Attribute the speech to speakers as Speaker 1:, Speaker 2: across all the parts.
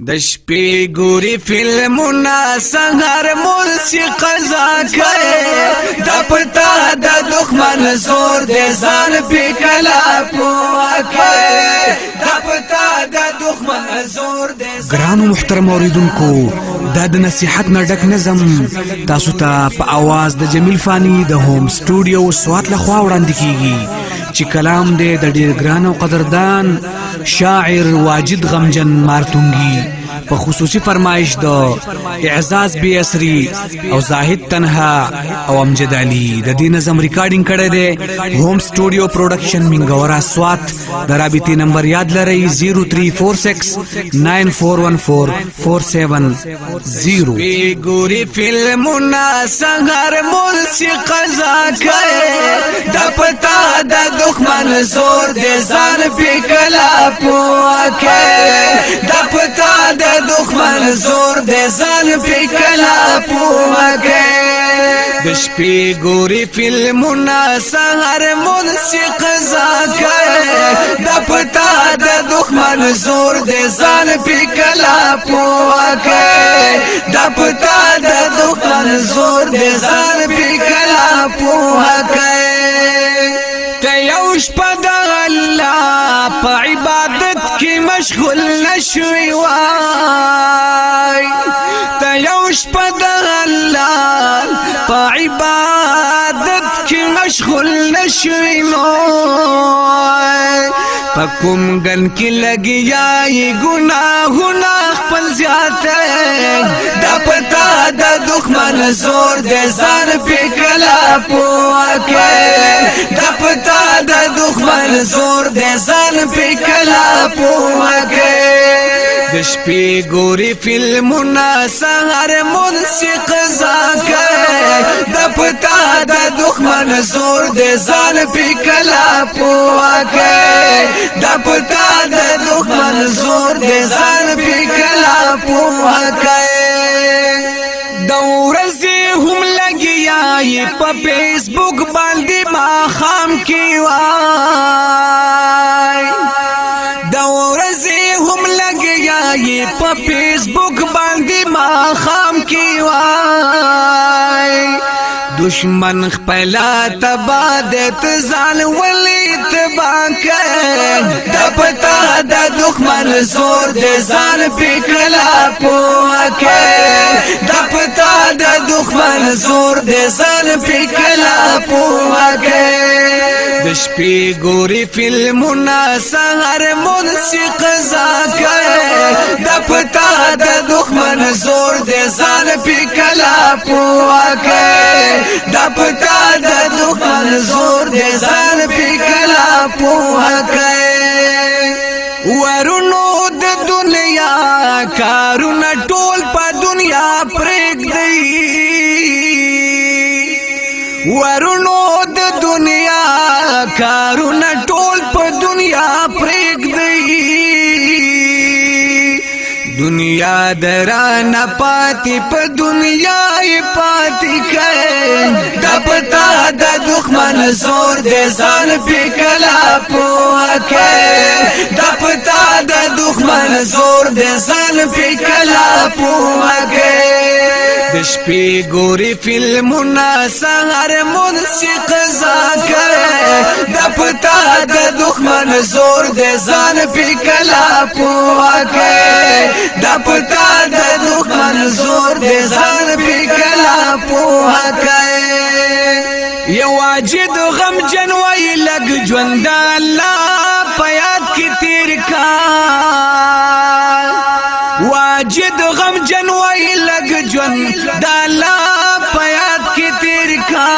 Speaker 1: د شپې ګوري فلمونه سهار موسیقي قضا کوي د پتا د دښمن زور د ځان په کلا پوکي د پتا د دښمن زور د
Speaker 2: ګرانو محترم اوریدونکو دا د نصيحت نه ډک نظم تاسو ته په आवाज د جمیل فانی د هوم سټوډیو سوات لخوا وړاندې کیږي چې کلام دې د ډیر ګران او قدردان شاعر واجد غمجن مارتونګي په خصوصي فرمایش دو اعزاز بی اسری او زاهد تنها او امجد علی د دې نظم ریکارډینګ کړی دی هوم سټوډیو پروډکشن منګورا سوات د رابطې نمبر یاد لرئ 0346941440
Speaker 1: ګوري فلمونه سهار موسیقي قضا کوي د پتا د دښمن زور د ځان په کلا پوکي د پتا د دښمن زور د ځان په کلا پوکي د شپې ګوري فلمونه سهار موسیقي قضا کوي د پتا د دښمن زور د ځان په کلا پوکي د پتا د دښمن زور د ځان په کلا پوکي ته یو شپه د الله په عبادت کې مشغول نشوي وای ته یو شپه د الله په عبادت کې مشغول نشوي وای پکم گن کی لگیا ی گناہونا خپل زیاته د پتا د دښمن زور د ځان په کلا پوکي د پتا د دښمن زور د ځان په کلا پوکي د شپې ګوري فلمونه سهار موسیقي قضا کوي د پتا د دښمن زور د ځان په کلا پوکي د پتا د دښمن زور د ځان په کلا پوکي د ورځې هم لګیا یې په فیسبوک باندې ما خام کی وای د ورځې هم لګیا یې په فیسبوک باندې ما خام کی وای دشمن خپلا تبا دت ځان ولې تبا کوي د پتا د دښمن زور د ځان په کلا پوکي د پتا د دښمن زور د ځان په کلا پوکي د شپې ګوري فلمونه سهار موسیقي قضا کوي د پتا د دښمن زور د ځان په کلا پوکي د پتا د دښمن زور د ځان په کلا پوکي ورونو د دنیا کارونه ټول په دنیا پرېږدي ورونو د دنیا کارونه ټول په دنیا پرېږدي دنیا درانه پاتې په دنیا یې پاتې کوي د پتا د دښمن زور د ځان په کلا پوکي د پتا د دښمن زور د ځان په کلا پوکي د شپې ګوري فلمونه سهار موسیقي قضا کوي د پتا د دښمن زور د ځان په کلا پوکي د پتا د دښمن زور د ځان په کلا پوکي یو واجد غمجن وای لګ ژوند الله په یاد کې تیر کا واجد غمجن وای لګ ژوند الله په یاد کې تیر کا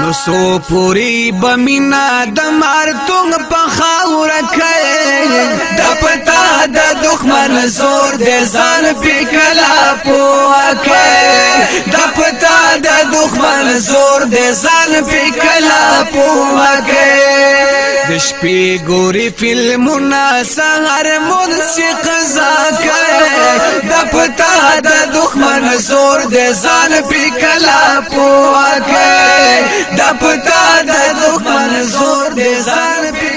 Speaker 1: نو سو پوری بمینا د مارتون په خاور کوي د پتا د دښمن زور د ځان په کلا پوکي د پتا د دښمن زور د ځان په کلا پوکي د شپې ګوري فلمونه سهار موسیقي قضا کوي د پتا د دښمن زور د ځان په کلا پوکي د پتا د دښمن زور د ځان په